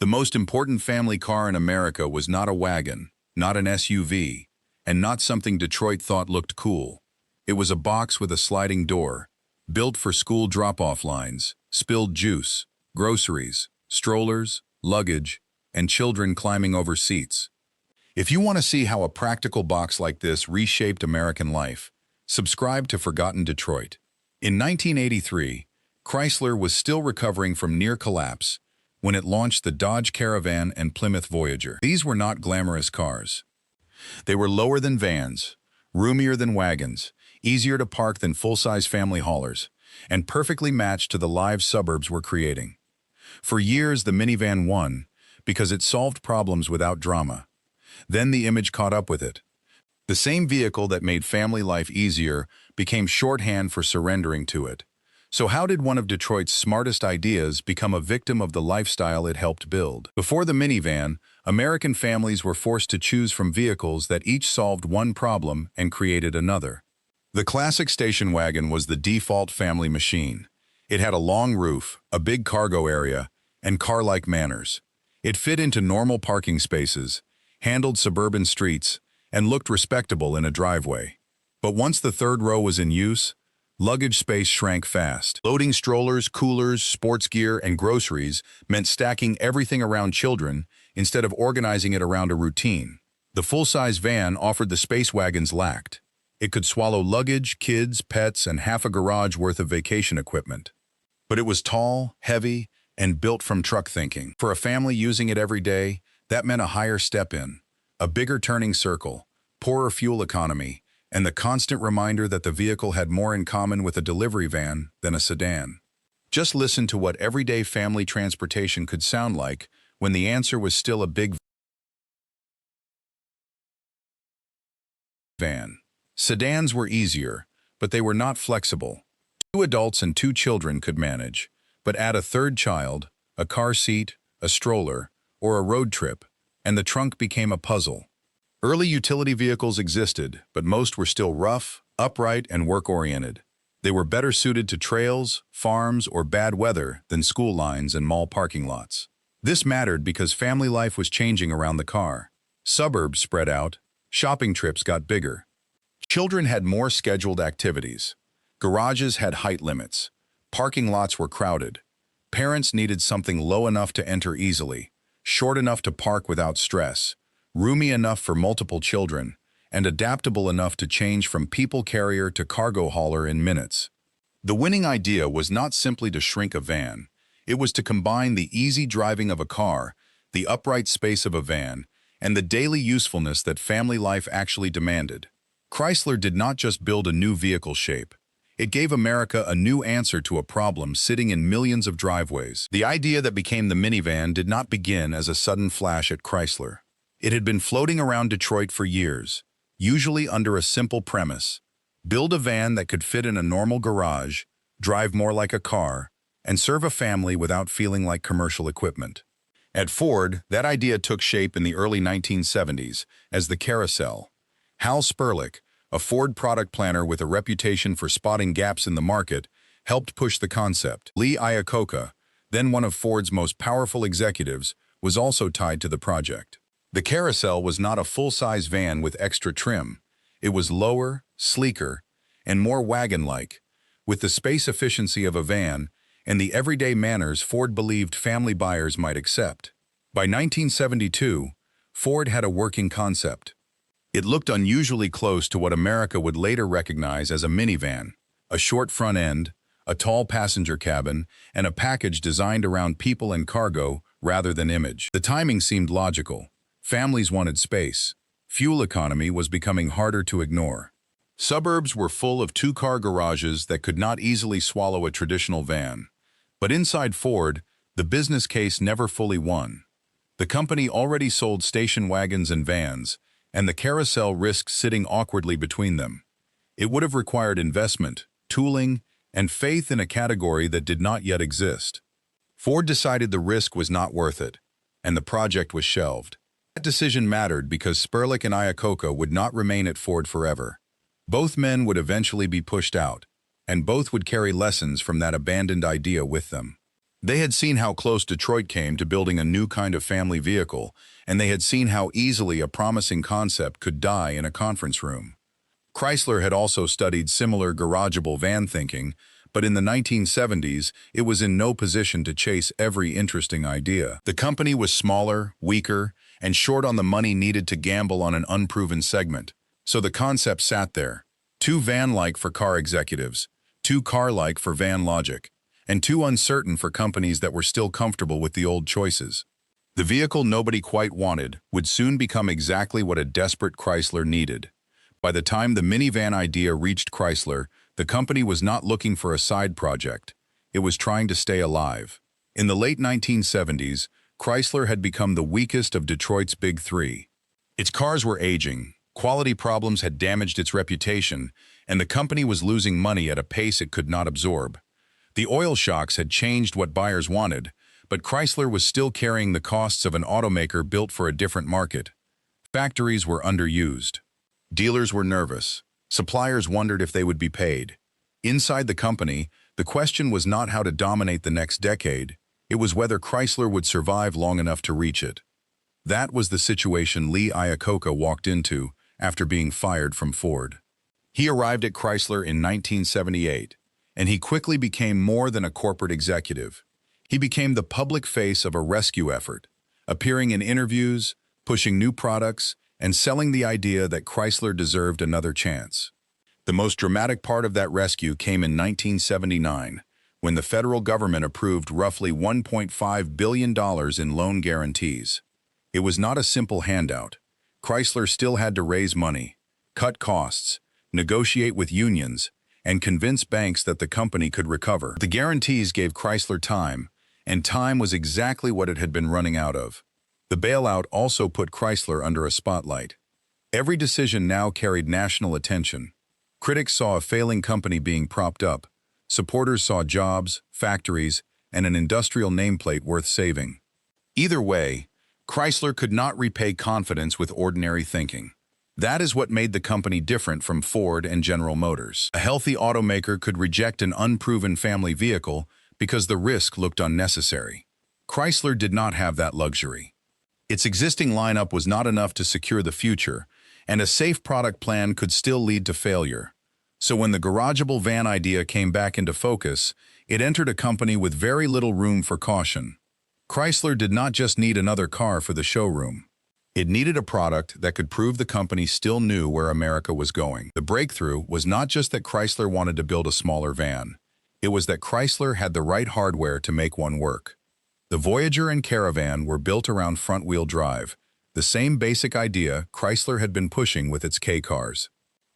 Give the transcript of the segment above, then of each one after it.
The most important family car in America was not a wagon, not an SUV, and not something Detroit thought looked cool. It was a box with a sliding door, built for school drop-off lines, spilled juice, groceries, strollers, luggage, and children climbing over seats. If you want to see how a practical box like this reshaped American life, subscribe to Forgotten Detroit. In 1983, Chrysler was still recovering from near collapse when it launched the Dodge Caravan and Plymouth Voyager. These were not glamorous cars. They were lower than vans, roomier than wagons, easier to park than full-size family haulers, and perfectly matched to the lives suburbs were creating. For years, the minivan won because it solved problems without drama. Then the image caught up with it. The same vehicle that made family life easier became shorthand for surrendering to it. So how did one of Detroit's smartest ideas become a victim of the lifestyle it helped build? Before the minivan, American families were forced to choose from vehicles that each solved one problem and created another. The classic station wagon was the default family machine. It had a long roof, a big cargo area, and car-like manners. It fit into normal parking spaces, handled suburban streets, and looked respectable in a driveway. But once the third row was in use, luggage space shrank fast. Loading strollers, coolers, sports gear, and groceries meant stacking everything around children instead of organizing it around a routine. The full-size van offered the space wagons lacked. It could swallow luggage, kids, pets, and half a garage worth of vacation equipment. But it was tall, heavy, and built from truck thinking. For a family using it every day, that meant a higher step-in, a bigger turning circle, poorer fuel economy, and the constant reminder that the vehicle had more in common with a delivery van than a sedan. Just listen to what everyday family transportation could sound like when the answer was still a big van. Sedans were easier, but they were not flexible. 2 adults and 2 children could manage, but add a third child, a car seat, a stroller, or a road trip, and the trunk became a puzzle. Early utility vehicles existed, but most were still rough, upright, and work-oriented. They were better suited to trails, farms, or bad weather than school lines and mall parking lots. This mattered because family life was changing around the car. Suburbs spread out, shopping trips got bigger. Children had more scheduled activities. Garages had height limits. Parking lots were crowded. Parents needed something low enough to enter easily, short enough to park without stress, roomy enough for multiple children, and adaptable enough to change from people carrier to cargo hauler in minutes. The winning idea was not simply to shrink a van. It was to combine the easy driving of a car, the upright space of a van, and the daily usefulness that family life actually demanded. Chrysler did not just build a new vehicle shape. It gave America a new answer to a problem sitting in millions of driveways. The idea that became the minivan did not begin as a sudden flash at Chrysler. It had been floating around Detroit for years, usually under a simple premise: build a van that could fit in a normal garage, drive more like a car, and serve a family without feeling like commercial equipment. At Ford, that idea took shape in the early 1970s as the Carousel. Hal Sperlich, a Ford product planner with a reputation for spotting gaps in the market, helped push the concept. Lee Iacocca, then one of Ford's most powerful executives, was also tied to the project. The Carousel was not a full-size van with extra trim. It was lower, sleeker, and more wagon-like, with the space efficiency of a van and the everyday manners Ford believed family buyers might accept. By 1972, Ford had a working concept. It looked unusually close to what America would later recognize as a minivan: a short front end, a tall passenger cabin, and a package designed around people and cargo rather than image. The timing seemed logical. Families wanted space. Fuel economy was becoming harder to ignore. Suburbs were full of 2-car garages that could not easily swallow a traditional van. But inside Ford, the business case never fully won. The company already sold station wagons and vans, and the Carousel risked sitting awkwardly between them. It would have required investment, tooling, and faith in a category that did not yet exist. Ford decided the risk was not worth it, and the project was shelved. That decision mattered because Sperlich and Iacocca would not remain at Ford forever. Both men would eventually be pushed out, and both would carry lessons from that abandoned idea with them. They had seen how close Detroit came to building a new kind of family vehicle, and they had seen how easily a promising concept could die in a conference room. Chrysler had also studied similar garageable van thinking, but in the 1970s, it was in no position to chase every interesting idea. The company was smaller, weaker, and short on the money needed to gamble on an unproven segment. So the concept sat there, too van-like for car executives, too car-like for van logic, and too uncertain for companies that were still comfortable with the old choices. The vehicle nobody quite wanted would soon become exactly what a desperate Chrysler needed. By the time the minivan idea reached Chrysler, the company was not looking for a side project. It was trying to stay alive. In the late 1970s, Chrysler had become the weakest of Detroit's big three. Its cars were aging, quality problems had damaged its reputation, and the company was losing money at a pace it could not absorb. The oil shocks had changed what buyers wanted, but Chrysler was still carrying the costs of an automaker built for a different market. Factories were underused. Dealers were nervous. Suppliers wondered if they would be paid. Inside the company, the question was not how to dominate the next decade, it was whether Chrysler would survive long enough to reach it. That was the situation Lee Iacocca walked into after being fired from Ford. He arrived at Chrysler in 1978, and he quickly became more than a corporate executive. He became the public face of a rescue effort, appearing in interviews, pushing new products, and selling the idea that Chrysler deserved another chance. The most dramatic part of that rescue came in 1979, when the federal government approved roughly $1.5 billion in loan guarantees. It was not a simple handout. Chrysler still had to raise money, cut costs, negotiate with unions, and convince banks that the company could recover. The guarantees gave Chrysler time, and time was exactly what it had been running out of. The bailout also put Chrysler under a spotlight. Every decision now carried national attention. Critics saw a failing company being propped up. Supporters saw jobs, factories, and an industrial nameplate worth saving. Either way, Chrysler could not repay confidence with ordinary thinking. That is what made the company different from Ford and General Motors. A healthy automaker could reject an unproven family vehicle because the risk looked unnecessary. Chrysler did not have that luxury. Its existing lineup was not enough to secure the future, and a safe product plan could still lead to failure. So when the garageable van idea came back into focus, it entered a company with very little room for caution. Chrysler did not just need another car for the showroom. It needed a product that could prove the company still knew where America was going. The breakthrough was not just that Chrysler wanted to build a smaller van. It was that Chrysler had the right hardware to make one work. The Voyager and Caravan were built around front-wheel drive, the same basic idea Chrysler had been pushing with its K-cars.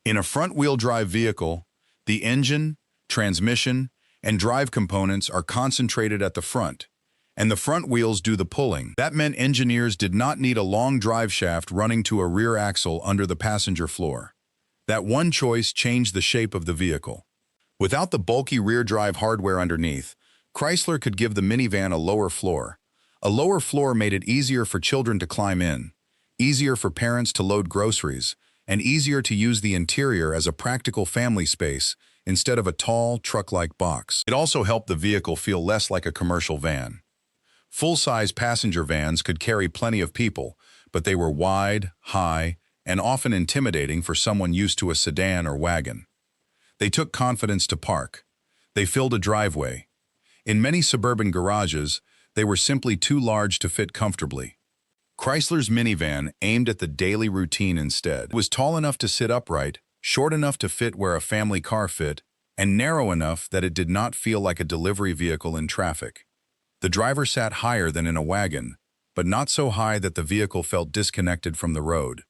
In a front-wheel drive vehicle, the engine, transmission, and drive components are concentrated at the front, and the front wheels do the pulling. That meant engineers did not need a long drive shaft running to a rear axle under the passenger floor. That one choice changed the shape of the vehicle. Without the bulky rear drive hardware underneath, Chrysler could give the minivan a lower floor. A lower floor made it easier for children to climb in, easier for parents to load groceries, and easier to use the interior as a practical family space instead of a tall, truck-like box. It also helped the vehicle feel less like a commercial van. Full-size passenger vans could carry plenty of people, but they were wide, high, and often intimidating for someone used to a sedan or wagon. They took confidence to park. They filled a driveway. In many suburban garages, they were simply too large to fit comfortably. Chrysler's minivan aimed at the daily routine instead. It was tall enough to sit upright, short enough to fit where a family car fit, and narrow enough that it did not feel like a delivery vehicle in traffic. The driver sat higher than in a wagon, but not so high that the vehicle felt disconnected from the road.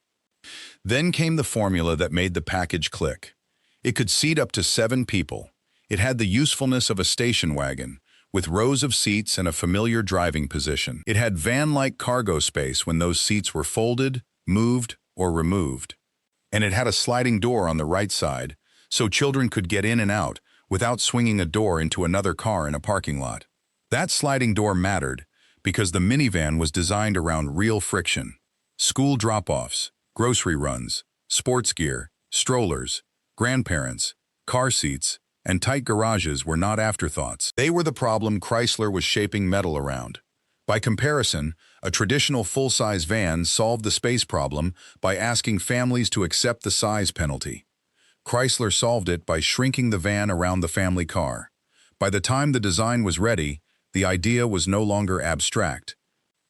Then came the formula that made the package click. It could seat up to 7 people. It had the usefulness of a station wagon, with rows of seats and a familiar driving position. It had van-like cargo space when those seats were folded, moved, or removed. And it had a sliding door on the right side, so children could get in and out without swinging a door into another car in a parking lot. That sliding door mattered because the minivan was designed around real friction. School drop-offs, grocery runs, sports gear, strollers, grandparents, car seats, and tight garages were not afterthoughts. They were the problem Chrysler was shaping metal around. By comparison, a traditional full-size van solved the space problem by asking families to accept the size penalty. Chrysler solved it by shrinking the van around the family car. By the time the design was ready, the idea was no longer abstract.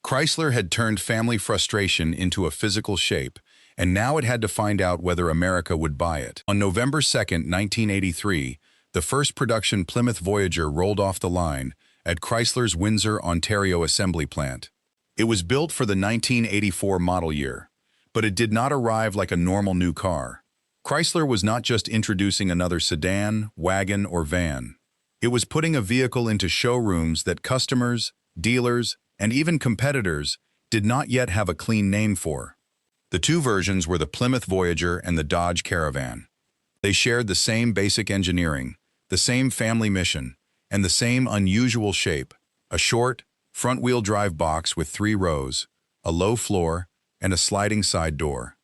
Chrysler had turned family frustration into a physical shape, and now it had to find out whether America would buy it. On November 2, 1983, the first production Plymouth Voyager rolled off the line at Chrysler's Windsor, Ontario assembly plant. It was built for the 1984 model year, but it did not arrive like a normal new car. Chrysler was not just introducing another sedan, wagon, or van. It was putting a vehicle into showrooms that customers, dealers, and even competitors did not yet have a clean name for. The two versions were the Plymouth Voyager and the Dodge Caravan. They shared the same basic engineering, the same family mission, and the same unusual shape: a short, front-wheel drive box with 3 rows, a low floor, and a sliding side door.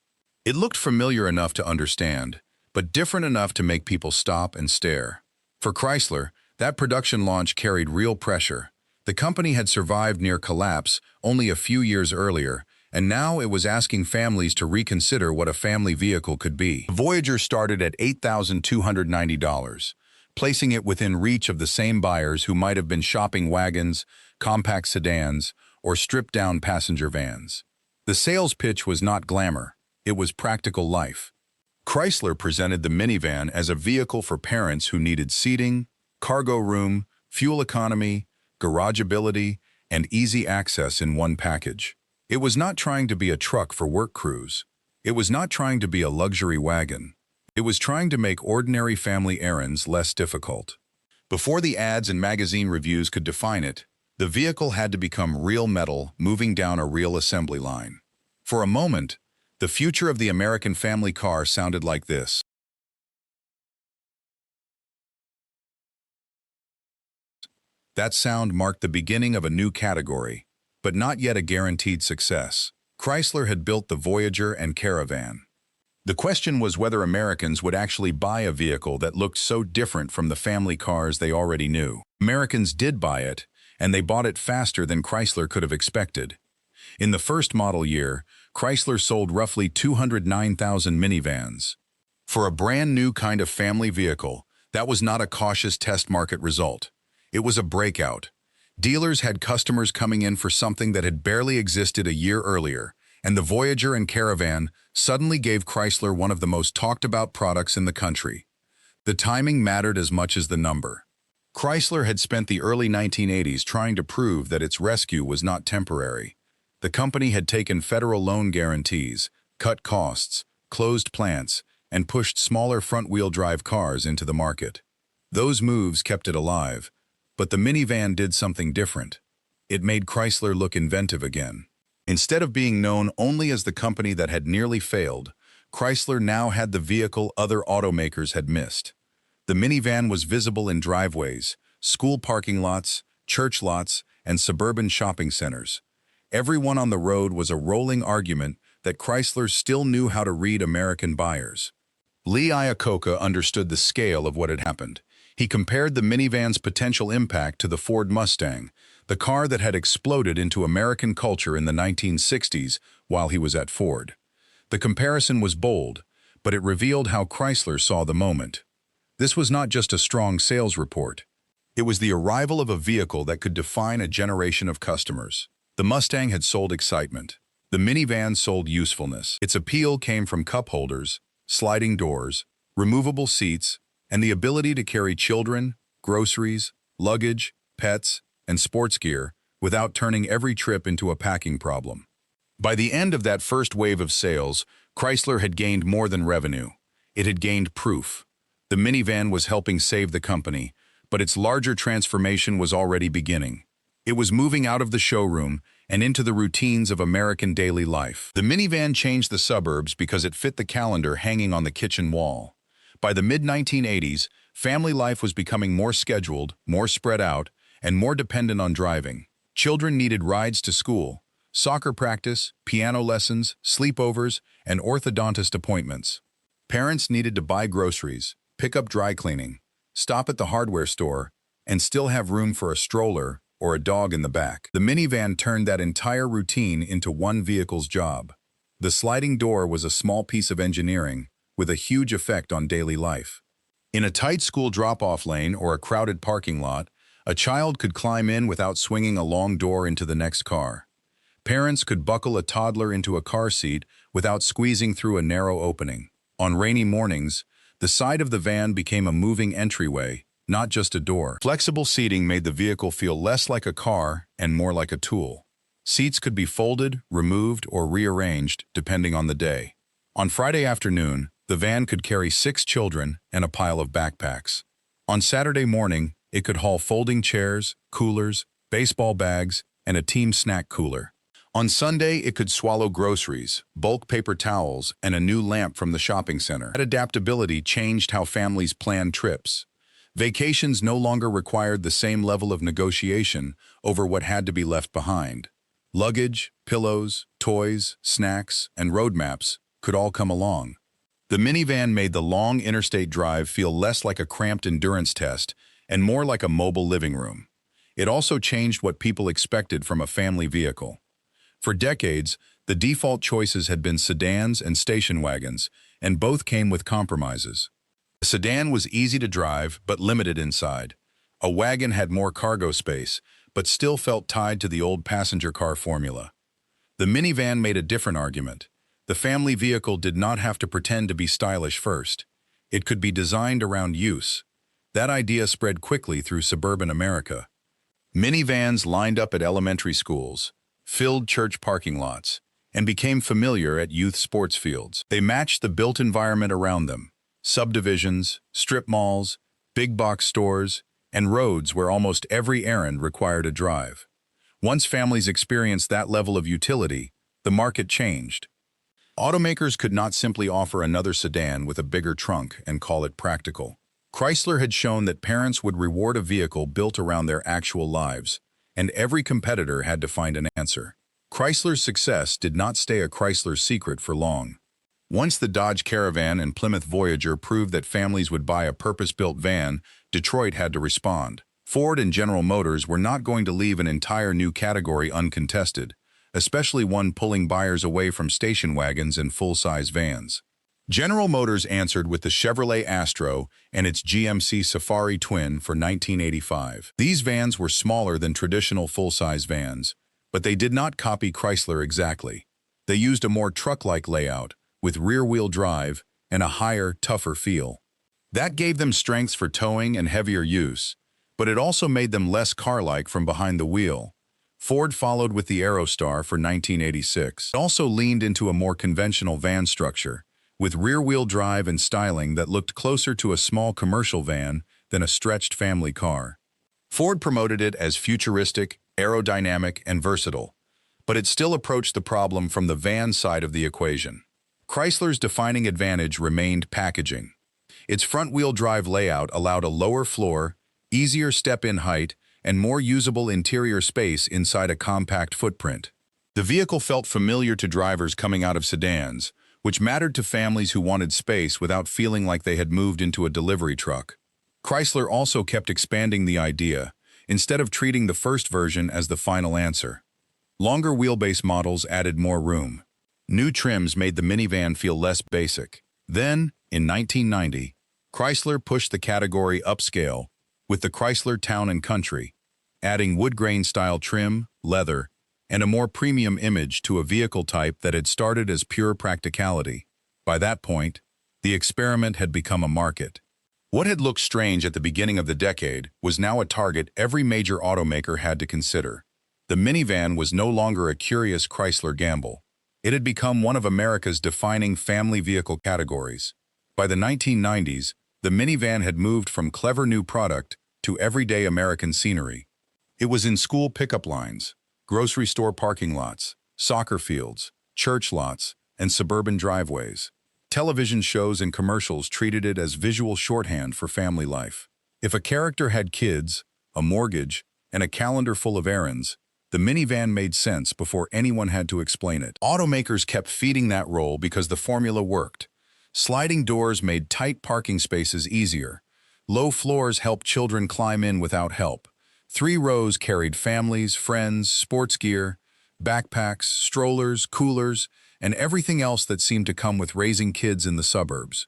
It looked familiar enough to understand, but different enough to make people stop and stare. For Chrysler, that production launch carried real pressure. The company had survived near collapse only a few years earlier, and now it was asking families to reconsider what a family vehicle could be. The Voyager started at $8,290, placing it within reach of the same buyers who might have been shopping wagons, compact sedans, or stripped-down passenger vans. The sales pitch was not glamour, it was practical life. Chrysler presented the minivan as a vehicle for parents who needed seating, cargo room, fuel economy, garageability, and easy access in one package. It was not trying to be a truck for work crews. It was not trying to be a luxury wagon. It was trying to make ordinary family errands less difficult. Before the ads and magazine reviews could define it, the vehicle had to become real metal moving down a real assembly line. For a moment, the future of the American family car sounded like this. That sound marked the beginning of a new category, but not yet a guaranteed success. Chrysler had built the Voyager and Caravan. The question was whether Americans would actually buy a vehicle that looked so different from the family cars they already knew. Americans did buy it, and they bought it faster than Chrysler could have expected. In the first model year, Chrysler sold roughly 209,000 minivans. For a brand new kind of family vehicle, that was not a cautious test market result. It was a breakout. Dealers had customers coming in for something that had barely existed a year earlier, and the Voyager and Caravan suddenly gave Chrysler one of the most talked-about products in the country. The timing mattered as much as the number. Chrysler had spent the early 1980s trying to prove that its rescue was not temporary. The company had taken federal loan guarantees, cut costs, closed plants, and pushed smaller front-wheel drive cars into the market. Those moves kept it alive, but the minivan did something different. It made Chrysler look inventive again. Instead of being known only as the company that had nearly failed, Chrysler now had the vehicle other automakers had missed. The minivan was visible in driveways, school parking lots, church lots, and suburban shopping centers. Everyone on the road was a rolling argument that Chrysler still knew how to read American buyers. Lee Iacocca understood the scale of what had happened. He compared the minivan's potential impact to the Ford Mustang, the car that had exploded into American culture in the 1960s while he was at Ford. The comparison was bold, but it revealed how Chrysler saw the moment. This was not just a strong sales report. It was the arrival of a vehicle that could define a generation of customers. The Mustang had sold excitement. The minivan sold usefulness. Its appeal came from cup holders, sliding doors, removable seats, and the ability to carry children, groceries, luggage, pets, and sports gear without turning every trip into a packing problem. By the end of that first wave of sales, Chrysler had gained more than revenue. It had gained proof. The minivan was helping save the company, but its larger transformation was already beginning. It was moving out of the showroom and into the routines of American daily life. The minivan changed the suburbs because it fit the calendar hanging on the kitchen wall. By the mid-1980s, family life was becoming more scheduled, more spread out, and more dependent on driving. Children needed rides to school, soccer practice, piano lessons, sleepovers, and orthodontist appointments. Parents needed to buy groceries, pick up dry cleaning, stop at the hardware store, and still have room for a stroller or a dog in the back. The minivan turned that entire routine into one vehicle's job. The sliding door was a small piece of engineering with a huge effect on daily life. In a tight school drop-off lane or a crowded parking lot, a child could climb in without swinging a long door into the next car. Parents could buckle a toddler into a car seat without squeezing through a narrow opening. On rainy mornings, the side of the van became a moving entryway, not just a door. Flexible seating made the vehicle feel less like a car and more like a tool. Seats could be folded, removed, or rearranged depending on the day. On Friday afternoon, the van could carry 6 children and a pile of backpacks. On Saturday morning, it could haul folding chairs, coolers, baseball bags, and a team snack cooler. On Sunday, it could swallow groceries, bulk paper towels, and a new lamp from the shopping center. That adaptability changed how families planned trips. Vacations no longer required the same level of negotiation over what had to be left behind. Luggage, pillows, toys, snacks, and road maps could all come along. The minivan made the long interstate drive feel less like a cramped endurance test and more like a mobile living room. It also changed what people expected from a family vehicle. For decades, the default choices had been sedans and station wagons, and both came with compromises. A sedan was easy to drive but limited inside. A wagon had more cargo space, but still felt tied to the old passenger car formula. The minivan made a different argument. The family vehicle did not have to pretend to be stylish first. It could be designed around use. That idea spread quickly through suburban America. Minivans lined up at elementary schools, filled church parking lots, and became familiar at youth sports fields. They matched the built environment around them: subdivisions, strip malls, big box stores, and roads where almost every errand required a drive. Once families experienced that level of utility, the market changed. Automakers could not simply offer another sedan with a bigger trunk and call it practical. Chrysler had shown that parents would reward a vehicle built around their actual lives, and every competitor had to find an answer. Chrysler's success did not stay a Chrysler secret for long. Once the Dodge Caravan and Plymouth Voyager proved that families would buy a purpose-built van, Detroit had to respond. Ford and General Motors were not going to leave an entire new category uncontested, especially one pulling buyers away from station wagons and full-size vans. General Motors answered with the Chevrolet Astro and its GMC Safari twin for 1985. These vans were smaller than traditional full-size vans, but they did not copy Chrysler exactly. They used a more truck-like layout, with rear-wheel drive and a higher, tougher feel. That gave them strengths for towing and heavier use, but it also made them less car-like from behind the wheel. Ford followed with the Aerostar for 1986. It also leaned into a more conventional van structure, with rear-wheel drive and styling that looked closer to a small commercial van than a stretched family car. Ford promoted it as futuristic, aerodynamic, and versatile, but it still approached the problem from the van side of the equation. Chrysler's defining advantage remained packaging. Its front-wheel drive layout allowed a lower floor, easier step-in height, and more usable interior space inside a compact footprint. The vehicle felt familiar to drivers coming out of sedans, which mattered to families who wanted space without feeling like they had moved into a delivery truck. Chrysler also kept expanding the idea, instead of treating the first version as the final answer. Longer wheelbase models added more room. New trims made the minivan feel less basic. Then, in 1990, Chrysler pushed the category upscale with the Chrysler Town & Country, adding wood-grain-style trim, leather, and a more premium image to a vehicle type that had started as pure practicality. By that point, the experiment had become a market. What had looked strange at the beginning of the decade was now a target every major automaker had to consider. The minivan was no longer a curious Chrysler gamble. It had become one of America's defining family vehicle categories. By the 1990s, the minivan had moved from clever new product to everyday American scenery. It was in school pickup lines, grocery store parking lots, soccer fields, church lots, and suburban driveways. Television shows and commercials treated it as visual shorthand for family life. If a character had kids, a mortgage, and a calendar full of errands, the minivan made sense before anyone had to explain it. Automakers kept feeding that role because the formula worked. Sliding doors made tight parking spaces easier. Low floors helped children climb in without help. 3 rows carried families, friends, sports gear, backpacks, strollers, coolers, and everything else that seemed to come with raising kids in the suburbs.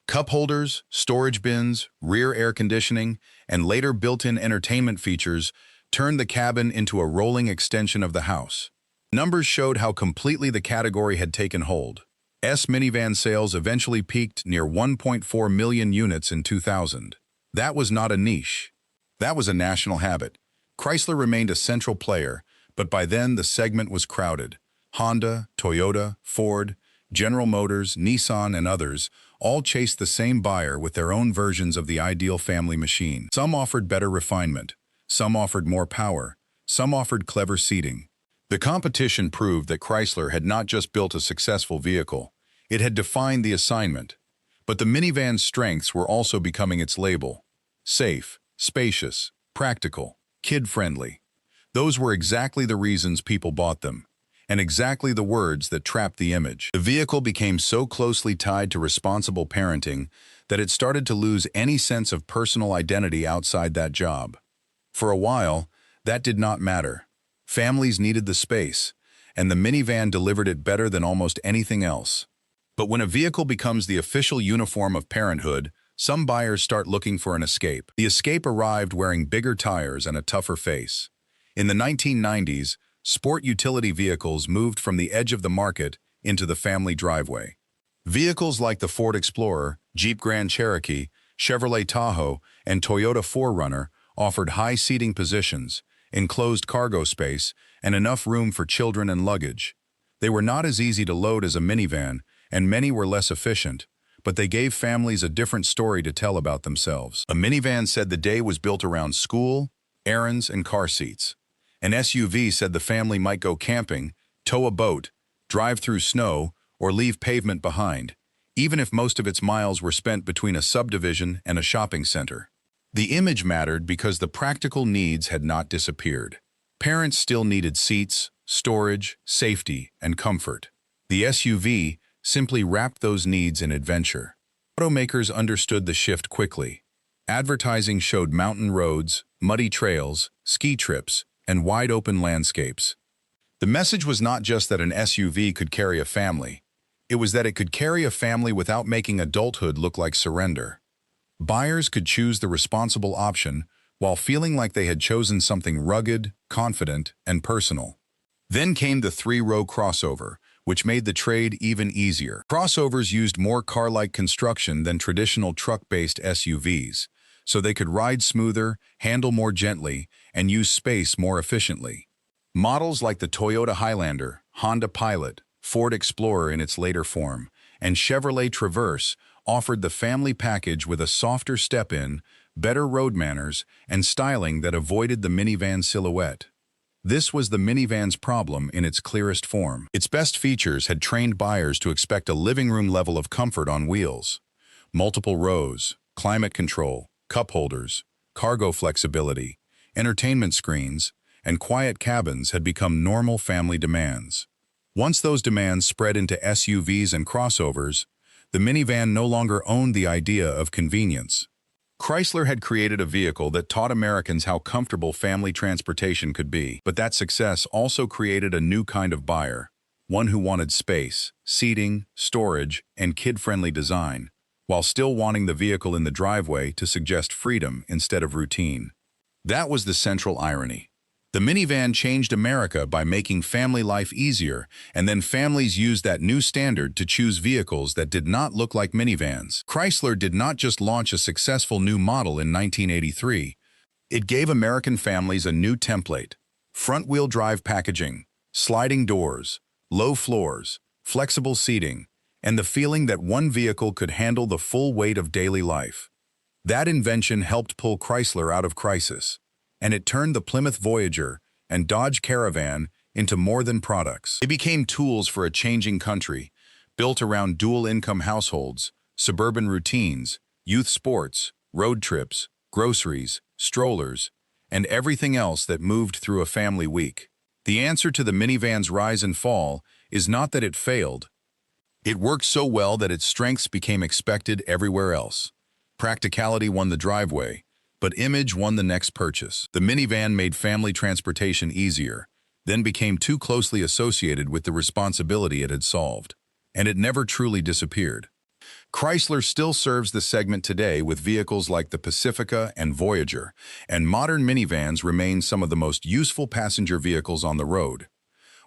Cup holders, storage bins, rear air conditioning, and later built-in entertainment features turned the cabin into a rolling extension of the house. Numbers showed how completely the category had taken hold. Minivan sales eventually peaked near 1.4 million units in 2000. That was not a niche. That was a national habit. Chrysler remained a central player, but by then the segment was crowded. Honda, Toyota, Ford, General Motors, Nissan, and others all chased the same buyer with their own versions of the ideal family machine. Some offered better refinement. Some offered more power. Some offered clever seating. The competition proved that Chrysler had not just built a successful vehicle, it had defined the assignment. But the minivan's strengths were also becoming its label. Safe, spacious, practical, kid-friendly. Those were exactly the reasons people bought them, and exactly the words that trapped the image. The vehicle became so closely tied to responsible parenting that it started to lose any sense of personal identity outside that job. For a while, that did not matter. Families needed the space, and the minivan delivered it better than almost anything else. But when a vehicle becomes the official uniform of parenthood, some buyers start looking for an escape. The escape arrived wearing bigger tires and a tougher face. In the 1990s, sport utility vehicles moved from the edge of the market into the family driveway. Vehicles like the Ford Explorer, Jeep Grand Cherokee, Chevrolet Tahoe, and Toyota 4Runner offered high seating positions, enclosed cargo space, and enough room for children and luggage. They were not as easy to load as a minivan, and many were less efficient, but they gave families a different story to tell about themselves. A minivan said the day was built around school, errands, and car seats. An SUV said the family might go camping, tow a boat, drive through snow, or leave pavement behind, even if most of its miles were spent between a subdivision and a shopping center. The image mattered because the practical needs had not disappeared. Parents still needed seats, storage, safety, and comfort. The SUV simply wrapped those needs in adventure. Automakers understood the shift quickly. Advertising showed mountain roads, muddy trails, ski trips, and wide-open landscapes. The message was not just that an SUV could carry a family. It was that it could carry a family without making adulthood look like surrender. Buyers could choose the responsible option while feeling like they had chosen something rugged, confident, and personal. Then came the 3-row crossover, which made the trade even easier. Crossovers used more car-like construction than traditional truck-based SUVs, so they could ride smoother, handle more gently, and use space more efficiently. Models like the Toyota Highlander, Honda Pilot, Ford Explorer in its later form, and Chevrolet Traverse offered the family package with a softer step-in, better road manners, and styling that avoided the minivan silhouette. This was the minivan's problem in its clearest form. Its best features had trained buyers to expect a living room level of comfort on wheels. Multiple rows, climate control, cup holders, cargo flexibility, entertainment screens, and quiet cabins had become normal family demands. Once those demands spread into SUVs and crossovers, the minivan no longer owned the idea of convenience. Chrysler had created a vehicle that taught Americans how comfortable family transportation could be, but that success also created a new kind of buyer, one who wanted space, seating, storage, and kid-friendly design, while still wanting the vehicle in the driveway to suggest freedom instead of routine. That was the central irony. The minivan changed America by making family life easier, and then families used that new standard to choose vehicles that did not look like minivans. Chrysler did not just launch a successful new model in 1983. It gave American families a new template: front-wheel drive packaging, sliding doors, low floors, flexible seating, and the feeling that one vehicle could handle the full weight of daily life. That invention helped pull Chrysler out of crisis, and it turned the Plymouth Voyager and Dodge Caravan into more than products. They became tools for a changing country, built around dual-income households, suburban routines, youth sports, road trips, groceries, strollers, and everything else that moved through a family week. The answer to the minivan's rise and fall is not that it failed. It worked so well that its strengths became expected everywhere else. Practicality won the driveway, but image won the next purchase. The minivan made family transportation easier, then became too closely associated with the responsibility it had solved, and it never truly disappeared. Chrysler still serves the segment today with vehicles like the Pacifica and Voyager, and modern minivans remain some of the most useful passenger vehicles on the road.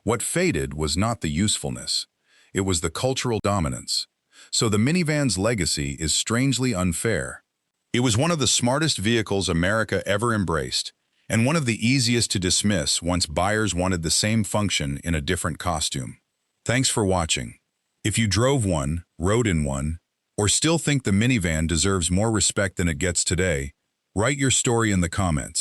What faded was not the usefulness, it was the cultural dominance. So the minivan's legacy is strangely unfair. It was one of the smartest vehicles America ever embraced, and one of the easiest to dismiss once buyers wanted the same function in a different costume. Thanks for watching. If you drove one, rode in one, or still think the minivan deserves more respect than it gets today, write your story in the comments.